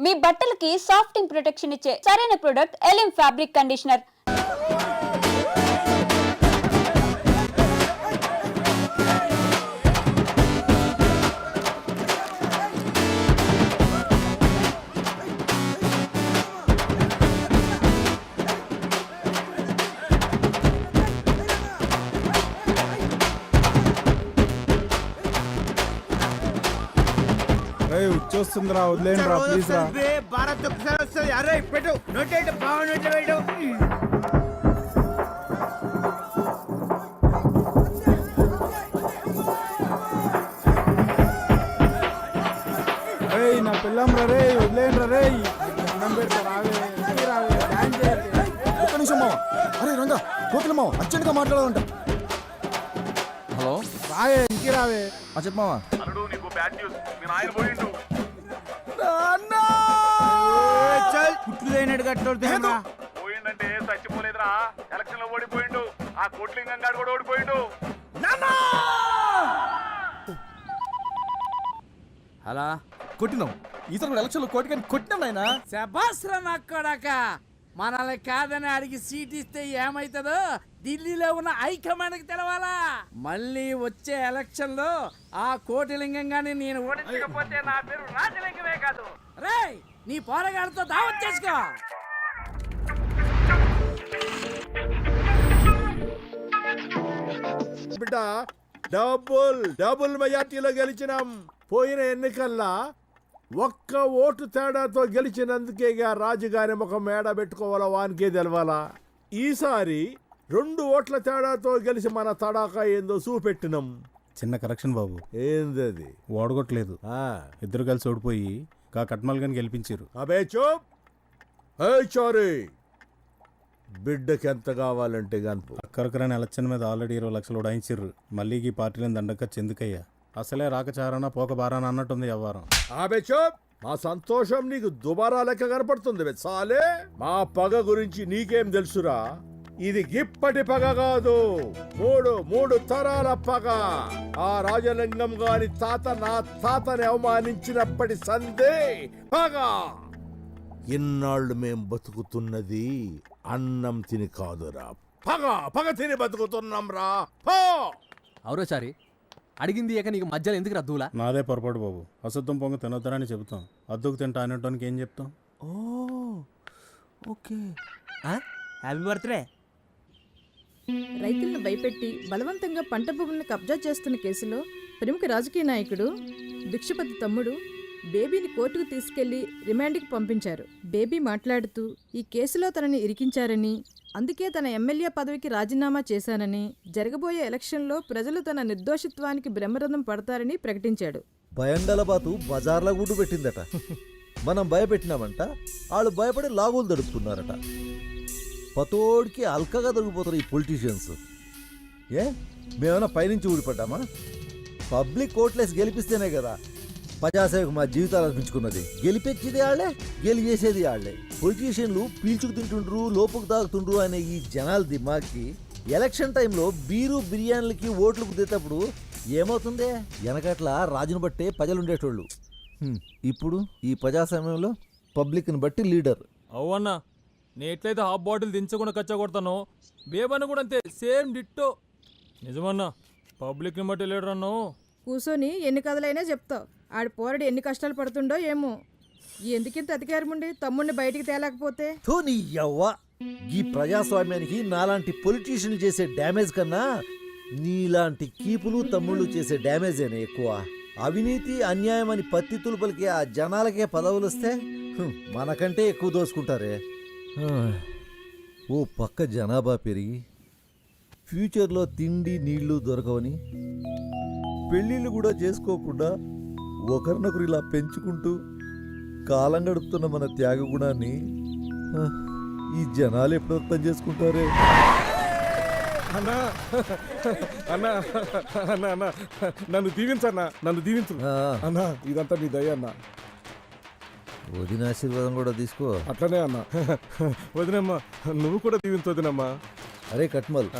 మీ బట్టలకి సాఫ్టింగ్ ప్రొటెక్షన్ ఇచ్చే సరైన ప్రొడక్ట్ ఎలిమ్ ఫ్యాబ్రిక్ కండిషనర్. వచ్చేస్తుందిరా, వదిలేండిరా ప్లీజ్ రా. భారత్ ఒకసారి వస్తుంది. అరే పెట్టు నోట్ బాగున్నట్టు పెట్టు. రేయ్ నా పిల్లం రా రే, వదిలేండిరా రే. అన్నం పెడతా రావే, రావే డాన్స్ చేయాలి. ఒక్క నిమిషం మావ. అరే రంగా కోకిల మావ అర్జెంట్గా మాట్లాడాలంట. హలో రావే, ఇంటికి రావే. చెప్పమావా. కుట్లు లేనట్టు కట్టోడుతున్నా. పోయిందంటే చచ్చిపోలేదురా, ఎలక్షన్ లో ఓడిపోయిండు. ఆ కోట్లింగం గాడు కూడా ఓడిపోయిండు. అలా కొట్టినాం. ఈసారి కూడా ఎలక్షన్ లో కోటికని కొట్టినాం నాయనా. శబాస్రా నక్కడాక. మనల్ని కాదని అడిగి సీట్ ఇస్తే ఏమైతుందో ఢిల్లీలో ఉన్న హైకమాండ్కి తెలవాలా. మళ్ళీ వచ్చే ఎలక్షన్ లో ఆ కోటిలింగంగాని నేను ఓడించకపోతే నా పేరు రాజలింగమే కాదు. రేయ్ నీ పోరగాడితో దావత్ చేసుకో. బిడ్డ డబుల్ మెజార్టీలో గెలిచినాం. పోయిన ఎన్నికల్లో ఒక్క ఓటు తేడాతో గెలిచినందుకేగా రాజుగారి ఒక మేడ పెట్టుకోవాలా, వానికే తెలవాలా. ఈసారి 2 ఓట్ల తేడాతో గెలిచి మన తడాకా ఏందో చూపెట్టినాం. చిన్న కరెక్షన్ బాబు. ఏందది? ఓడగొట్టలేదు, ఇద్దరు కలిసి ఓడిపోయి కట్మల్ గాని గెలిపించారు. అబే చూప్. చారీ బిడ్డకి ఎంత కావాలంటే గనుపు. అక్కరకరాని ఎలక్షన్ మీద ఆల్రెడీ 20 లక్షలు ఉడాయించారు. మళ్ళీ ఈ పార్టీలను దండక చెందుకయ్యా. అసలే రాకచారాన పోక బారాన అన్నట్టుంది వ్యవహారం. ఆబే చూప్. మా సంతోషం నీకు దుబారా లెక్క కనపడుతుంది. చాలే, మా పగ గురించి నీకేం తెలుసురా? ఇది గిప్పటి పగ కాదు, మూడు తరాల పగ. ఆ రాజలింగం గారి తాత నా తాతని అవమానించినప్పటి సందే పగ. ఇన్నాళ్ళు మేం బతుకుతున్నది అన్నం తిని కాదురా, పగ తిని బతుకుతున్నాం రా. అవురోసారి అడిగింది ఇక నీకు మధ్యలో ఎందుకు రద్దులా? నాదే పొరపాటు బాబు. అశుద్ధం పొంగ తినొద్దని చెబుతాం, అద్దుకు తింటా అనేటానికి ఏం చెప్తాం? Okay happy birthday. రైతులను భయపెట్టి బలవంతంగా పంట భూములను కబ్జా చేస్తున్న కేసులో ప్రముఖ రాజకీయ నాయకుడు భిక్షపతి తమ్ముడు బేబీని కోర్టుకు తీసుకెళ్లి రిమాండ్కి పంపించారు. బేబీ మాట్లాడుతూ ఈ కేసులో తనని ఇరికించారని, అందుకే తన ఎమ్మెల్యే పదవికి రాజీనామా చేశానని, జరగబోయే ఎలక్షన్లో ప్రజలు తన నిర్దోషిత్వానికి బ్రహ్మరథం పడతారని ప్రకటించాడు. భయండలబాతు బజార్ల గుడ్డు పెట్టిందట. మనం భయపెట్టినామంట, వాళ్ళు భయపడి లాగులు దడుపుతున్నారట. పతోడికి అల్కగా దొరికిపోతారు ఈ పొలిటీషియన్స్. మేమైనా పైనుంచి ఊడిపడ్డామా? పబ్లిక్ ఓట్లేసి గెలిపిస్తేనే కదా ప్రజాసేవకు మా జీవితాలు అనిపించుకున్నది. గెలిపించేది వాళ్ళే, గెలిచేసేది వాళ్ళే. పొలిటీషియన్లు పీల్చుకు తింటుండ్రు, లోపుకు తాగుతుండ్రు అనే ఈ జనాల దిమాగ్కి ఎలక్షన్ టైంలో బీరు బిర్యానీలకి ఓట్లు కుదేటప్పుడు ఏమవుతుందే? వెనకట్ల రాజును బట్టే ప్రజలు ఉండేటోళ్ళు. ఇప్పుడు ఈ ప్రజాస్వామ్యంలో పబ్లిక్ని బట్టి లీడర్. అవునా, నేను ఎట్లయితే హాఫ్ బాటిల్ దించకుండా కచ్చా కొడతానో బేబన్న కూడా అంతే, సేమ్ డిట్టో. నిజమన్నా, పబ్లిక్ని బట్టి లీడర్ అన్నో. కూసోని ఎన్ని కథలైనా చెప్తావు. ఆడి పోరడు ఎన్ని కష్టాలు పడుతుండో ఏమో. ఎందుకింత అధికారముండి తమ్ముడిని బయటికి తేలేకపోతే? నీ యవ్వ, ఈ ప్రజాస్వామ్యానికి నాలాంటి పొలిటీషియన్లు చేసే డ్యామేజ్ కన్నా నీలాంటి కీపులు తమ్ముళ్ళు చేసే డ్యామేజేనే ఎక్కువ. అవినీతి అన్యాయం అని పత్తితులు పలికి ఆ జనాలకే పదవులు వస్తే మనకంటే ఎక్కువ దోసుకుంటారే. ఓ పక్క జనాభా పెరిగి ఫ్యూచర్లో తిండి నీళ్లు దొరకవని పెళ్ళిళ్ళు కూడా చేసుకోకుండా ఒకరినొకరు ఇలా పెంచుకుంటూ కాలం గడుపుతున్న మన త్యాగ గుణాన్ని ఈ జనాలు ఎప్పుడు అర్థం చేసుకుంటారే? అన్నా అన్నా అన్నా అన్నా నన్ను దీవించన్నా, నన్ను దీవించు అన్నా. ఇదంతా మీ దయ అన్నా. వదిన ఆశీర్వాదం కూడా తీసుకో. అట్లనే అన్నా. వదినమ్మా, నువ్వు కూడా దీవించు వదినమ్మా. అరే కట్మల్,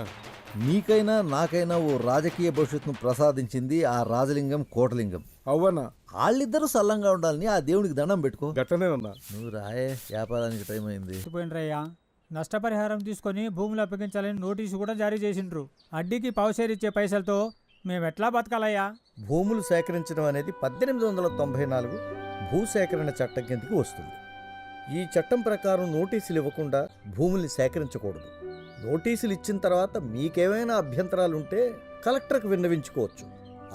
నీకైనా నాకైనా ఓ రాజకీయ భవిష్యత్తును ప్రసాదించింది ఆ రాజలింగం కోటలింగం. అవ్వన్నా, వాళ్ళిద్దరూ సల్లంగా ఉండాలని ఆ దేవునికి దండం పెట్టుకో. గట్టనేనన్నా. నువ్వు రాయే, వ్యాపారానికి టైం అయింది. పోయినరయ్యా, నష్టపరిహారం తీసుకొని భూములు అప్పగించాలని నోటీసు కూడా జారీ చేసిండ్రు. అడ్డీకి పావుషేర్ ఇచ్చే పైసలతో మేము ఎట్లా బతకాలయ్యా? భూములు సేకరించడం అనేది 1894 భూసేకరణ చట్టం కిందకి వస్తుంది. ఈ చట్టం ప్రకారం నోటీసులు ఇవ్వకుండా భూముల్ని సేకరించకూడదు. నోటీసులు ఇచ్చిన తర్వాత మీకేమైనా అభ్యంతరాలుంటే కలెక్టర్కి విన్నవించుకోవచ్చు.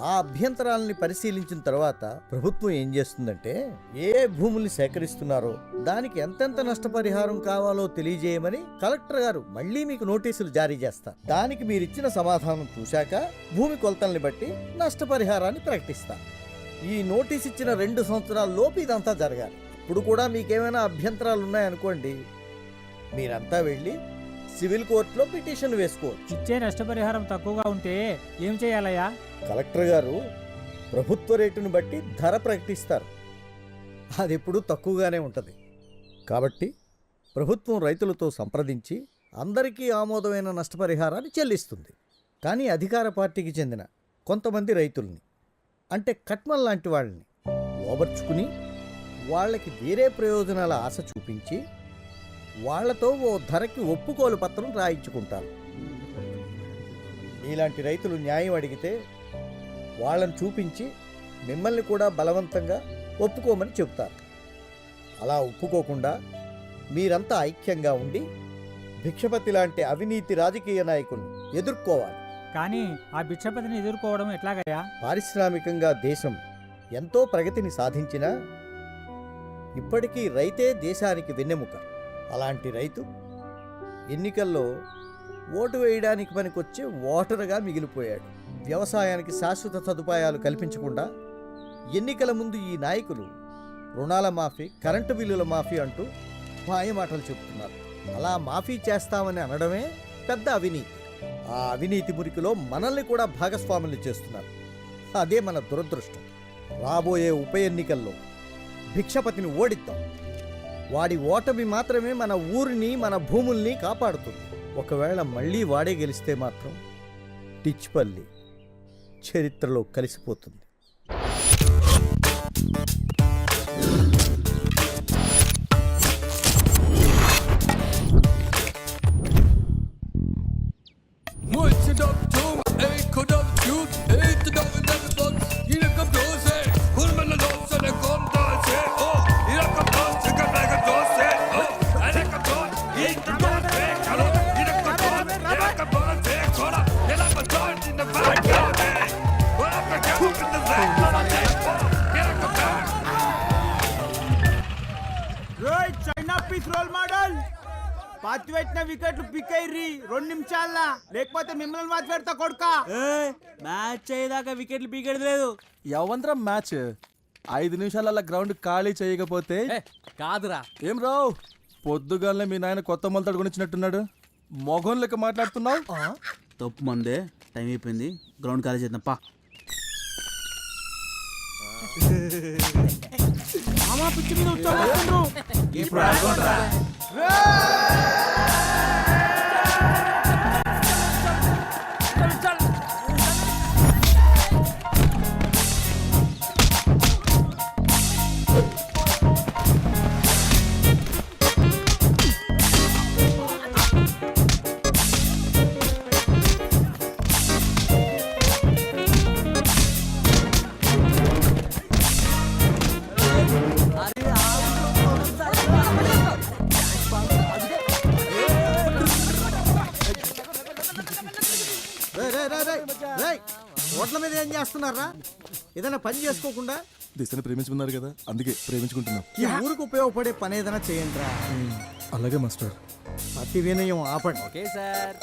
ఆ అభ్యంతరాలని పరిశీలించిన తర్వాత ప్రభుత్వం ఏం చేస్తుందంటే ఏ భూముల్ని సేకరిస్తున్నారో దానికి ఎంతెంత నష్టపరిహారం కావాలో తెలియజేయమని కలెక్టర్ గారు మళ్ళీ మీకు నోటీసులు జారీ చేస్తారు. దానికి మీరిచ్చిన సమాధానం చూశాక భూమి కొలతల్ని బట్టి నష్టపరిహారాన్ని ప్రకటిస్తారు. ఈ నోటీస్ ఇచ్చిన 2 సంవత్సరాల లోపు ఇదంతా జరగాలి. ఇప్పుడు కూడా మీకేమైనా అభ్యంతరాలు ఉన్నాయనుకోండి, మీరంతా వెళ్ళి సివిల్ కోర్టులో పిటిషన్ వేసుకోవచ్చు. ఇచ్చే నష్టపరిహారం తక్కువగా ఉంటే ఏం చేయాలయ్యా? కలెక్టర్ గారు ప్రభుత్వ రేటును బట్టి ధర ప్రకటిస్తారు. అది ఎప్పుడు తక్కువగానే ఉంటుంది. కాబట్టి ప్రభుత్వం రైతులతో సంప్రదించి అందరికీ ఆమోదమైన నష్టపరిహారాన్ని చెల్లిస్తుంది. కానీ అధికార పార్టీకి చెందిన కొంతమంది రైతుల్ని, అంటే కట్మల్ లాంటి వాళ్ళని లోబర్చుకుని వాళ్ళకి వేరే ప్రయోజనాల ఆశ చూపించి వాళ్లతో ఓ ధరకి ఒప్పుకోలు పత్రం రాయించుకుంటారు. ఇలాంటి రైతులు న్యాయం అడిగితే వాళ్ళని చూపించి మిమ్మల్ని కూడా బలవంతంగా ఒప్పుకోమని చెబుతారు. అలా ఒప్పుకోకుండా మీరంతా ఐక్యంగా ఉండి భిక్షపతి లాంటి అవినీతి రాజకీయ నాయకుల్ని ఎదుర్కోవాలి. కానీ ఆ భిక్షపతిని ఎదుర్కోవడం ఎట్లాగయ్యా? పారిశ్రామికంగా దేశం ఎంతో ప్రగతిని సాధించినా ఇప్పటికీ రైతే దేశానికి వెన్నెముక. అలాంటి రైతు ఎన్నికల్లో ఓటు వేయడానికి పనికొచ్చే ఓటరుగా మిగిలిపోయాడు. వ్యవసాయానికి శాశ్వత సదుపాయాలు కల్పించకుండా ఎన్నికల ముందు ఈ నాయకులు రుణాల మాఫీ, కరెంటు బిల్లుల మాఫీ అంటూ మాయమాటలు చెబుతున్నారు. అలా మాఫీ చేస్తామని అనడమే పెద్ద అవినీతి. ఆ అవినీతి మురికిలో మనల్ని కూడా భాగస్వాములు చేస్తున్నారు. అదే మన దురదృష్టం. రాబోయే ఉప ఎన్నికల్లో భిక్షపతిని ఓడిద్దాం. వాడి ఓటమి మాత్రమే మన ఊరిని, మన భూముల్ని కాపాడుతుంది. ఒకవేళ మళ్ళీ వాడే గెలిస్తే మాత్రం టిచ్పల్లి చరిత్రలో కలిసిపోతుంది. పాతిపెట్టిన వికెట్లు పిక్ అయ్యి 2 నిమిషాల్లో, లేకపోతే మిమ్మల్ని మాట్లాడతా కొడుక. మ్యాచ్ అయ్యేదాకా వికెట్లు పీకేది లేదు. ఎవంతరం మ్యాచ్ 5 నిమిషాల గ్రౌండ్ ఖాళీ చేయకపోతే కాదురా. ఏం రావు, పొద్దుగాలనే మీ నాయన కొత్త మొలతాడు కొనిచ్చినట్టున్నాడు. మొగం లెక్క మాట్లాడుతున్నావు. తప్పు మందే, టైం అయిపోయింది, గ్రౌండ్ ఖాళీ చేద్దాం పా. పిచ్చి మీద ఓట్ల మీద ఏం చేస్తున్నారా? ఏదైనా పని చేసుకోకుండా దిశను ప్రేమించుకున్నారు కదా, అందుకే ప్రేమించుకుంటున్నాం. ఈ ఊరికి ఉపయోగపడే పని ఏదైనా చేయండి రా. అలాగే మాస్టర్. అతి వినయం ఆపండి. Okay sir.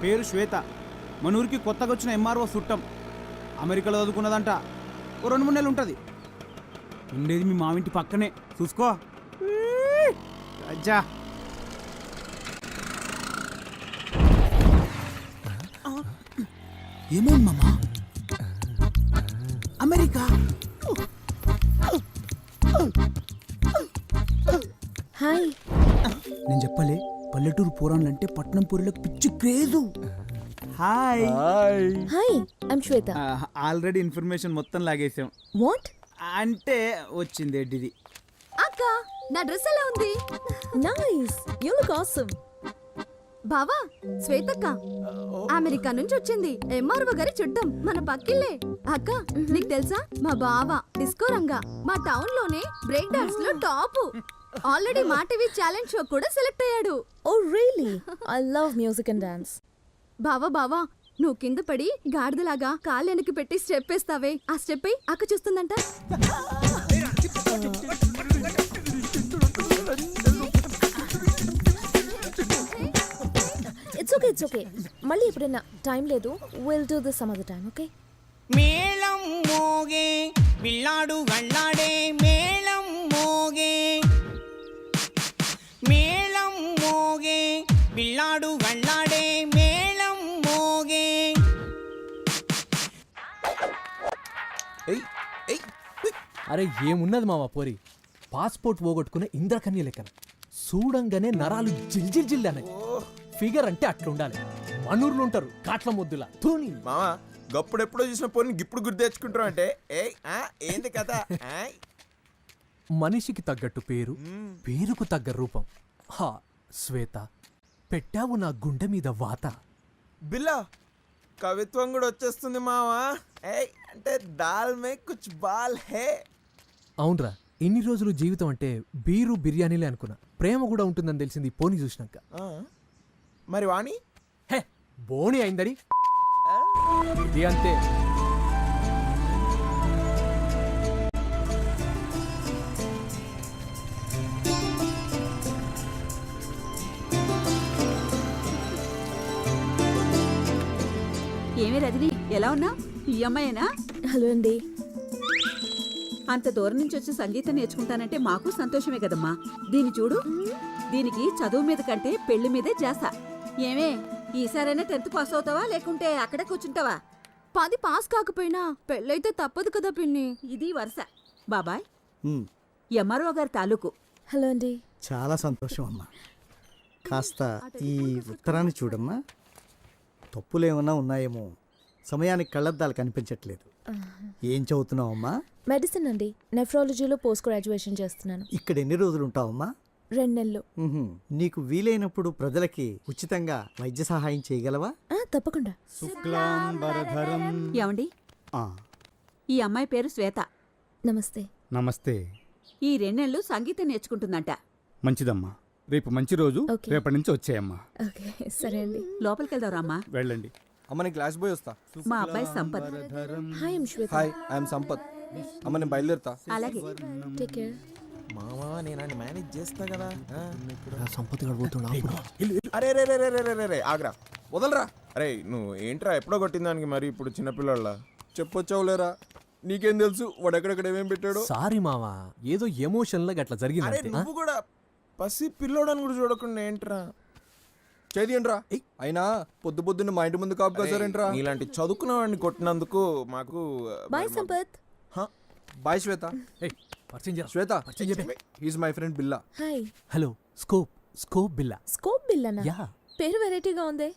పేరు శ్వేత, మన ఊరికి కొత్తగా వచ్చిన ఎంఆర్ఓ చుట్టం. అమెరికాలో చదువుకున్నదంట. ఓ 2-3 నెలలు ఉంటుంది. ఉండేది మీ మావింటి పక్కనే, చూసుకో. అజ్జా ఏమైంది మామా? America hi. నేను చెప్పలే, పల్లెటూరు పోరాన్లంటే పట్నం పూరులకు పిచ్చి craze. Hi. Hi, I'm Shweta. Already information మొత్తం లాగేసాం. వాట్? అంటే వచ్చింది ఎడ్డిది. అక్క, నా డ్రెస్ ఎలా ఉంది? Nice, you look awesome. బావా, శ్వేతక్క అమెరికా నుంచి వచ్చింది. ఎంఆర్ఓ గారి చుట్టం, మన పక్కిల్లే. అక్క, నీకు తెలుసా, మా బావ డిస్కో రంగా మా టౌన్ లోనే బ్రేక్ డాన్స్ లో top. Already Maa TV challenge show కూడా సెలెక్ట్ అయ్యాడు. Oh really? I love music and dance. బావా నువ్వు కింద పడి గాడిదలాగా కాళ్ళు వెనక్కి పెట్టి స్టెప్ వేస్తావే, ఆ స్టెప్ అయి అక్క చూస్తుందంట. It's okay. మళ్ళీ ఎప్పుడైనా టైం లేదు, will do this some other time, okay? మేళం మోగే పిల్లాడు గళ్ళాడే, మేళం మోగే, మేళం మోగే పిల్లాడు గళ్ళాడే, మేళం మోగే. అరే ఏమున్నది మామ పోరి, పాస్పోర్ట్ పోగొట్టుకునే ఇంద్రకన్య లెక్కన చూడంగానే నరాలు జిల్జిల్ అన్నాయి. ఫిగర్ అంటే అట్లుండాలి. మనూర్లు ఉంటారు కాట్ల ముద్దులా తూని. మామ గప్పుడెప్పుడో చూసిన పోనీ ఇప్పుడు గుర్తు తెచ్చుకుంటారు అంటే ఏంది కథ? మనిషికి తగ్గట్టు పేరు, పేరుకు తగ్గ రూపం. హా శ్వేత, పెట్టావు నా గుండె మీద వాత. బిల్లా కవిత్వం కూడా వచ్చేస్తుంది మావా. అంటే దాల్ మే కుచ్ బాల్ హే. అవునరా, ఇన్ని రోజులు జీవితం అంటే బీరు బిర్యానీలే అనుకున్నా. ప్రేమ కూడా ఉంటుందని తెలిసింది పోనీ చూసినాక. మరి వాణి హే బోని అయిందని ఇది అంతే. ఏమి రజని, ఎలా ఉన్నా? ఈ అమ్మాయేనా? హలో అండి. అంత దూరం నుంచి వచ్చి సంగీతం నేర్చుకుంటానంటే మాకు సంతోషమే కదమ్మా. దీన్ని చూడు, దీనికి చదువు మీద కంటే పెళ్లి మీదే జాస. ఏమే, ఈసారైనా 10th పాస్ అవుతావా లేకుంటే అక్కడే కూర్చుంటావా? 10 పాస్ కాకపోయినా పెళ్ళైతే తప్పదు కదా పిన్ని. ఇది వరుస. బాబాయ్, ఎంఆర్ఓ గారి తాలూకు. హలో అండి. చాలా సంతోషం అమ్మా. కాస్త ఈ ఉత్తరాన్ని చూడమ్మా. తప్పులేమన్నా ఉన్నాయేమో, సమయానికి కళ్ళద్దాలు కనిపించట్లేదు. ఏం చదువుతున్నావు అమ్మా? మెడిసిన్ అండి, నెఫ్రాలజీలో పోస్ట్ గ్రాడ్యుయేషన్ చేస్తున్నాను. ఇక్కడ ఎన్ని రోజులు ఉంటావమ్మా? 2 నెలలు. నీకు వీలైనప్పుడు ప్రజలకి ఉచితంగా వైద్య సహాయం చేయగలవా? తప్పకుండా. ఏమండి, ఈ అమ్మాయి పేరు శ్వేత. నమస్తే. నమస్తే. ఈ 2 నెలలు సంగీతం నేర్చుకుంటుందంట. మంచిదమ్మా, రేపు మంచి రోజు. ఓకే. రేపటి నుంచి వచ్చేయమ్మా. ఓకే, సరే అండి. లోపలికి వెళ్దాం రామ్మా. వెళ్ళండి. అమ్మ నేను క్లాస్ పోయి వస్తా. మా అబ్బాయి Sampath. Hi, I'm Shweta. Hi, I'm Sampath. అమ్మ నేను బయలుదేరుతా. అలాగే. Take care. మామా నేను మేనేజ్ చేస్తా కదా. సంపత్తి గడిపోతున్నా. అరే రే రే రే రే రే రే ఆగ్రా వదలరా. అరే నువ్వు ఏంట్రా ఎప్పుడో కొట్టిన దానికి మరి ఇప్పుడు చిన్నపిల్లల చెప్పొచ్చావులేరా. నీకేం తెలుసు వాడు ఎక్కడెక్కడ ఏమేం పెట్టాడు? సారీ మావా, ఏదో ఎమోషన్ లాగా అట్లా అరే జరిగింది. నువ్వు కూడా పసి పిల్లోడని కూడా చూడకుండా ఏంట్రా చేయండిరా. అయినా పొద్దు పొద్దున్న మా ఇంటి ముందు కాపు కాసారేంట్రా? ఇలాంటి చదువుకున్న వాడిని కొట్టినందుకు మాకు. బాయ్ సంపత్. బాయ్ శ్వేత. పరిచయం చేయ. శ్వేత is my friend Billa. Hi. Hello, scope Billa. Scope బిల్లనా? Yeah. పేరు వెరైటీగా ఉంది.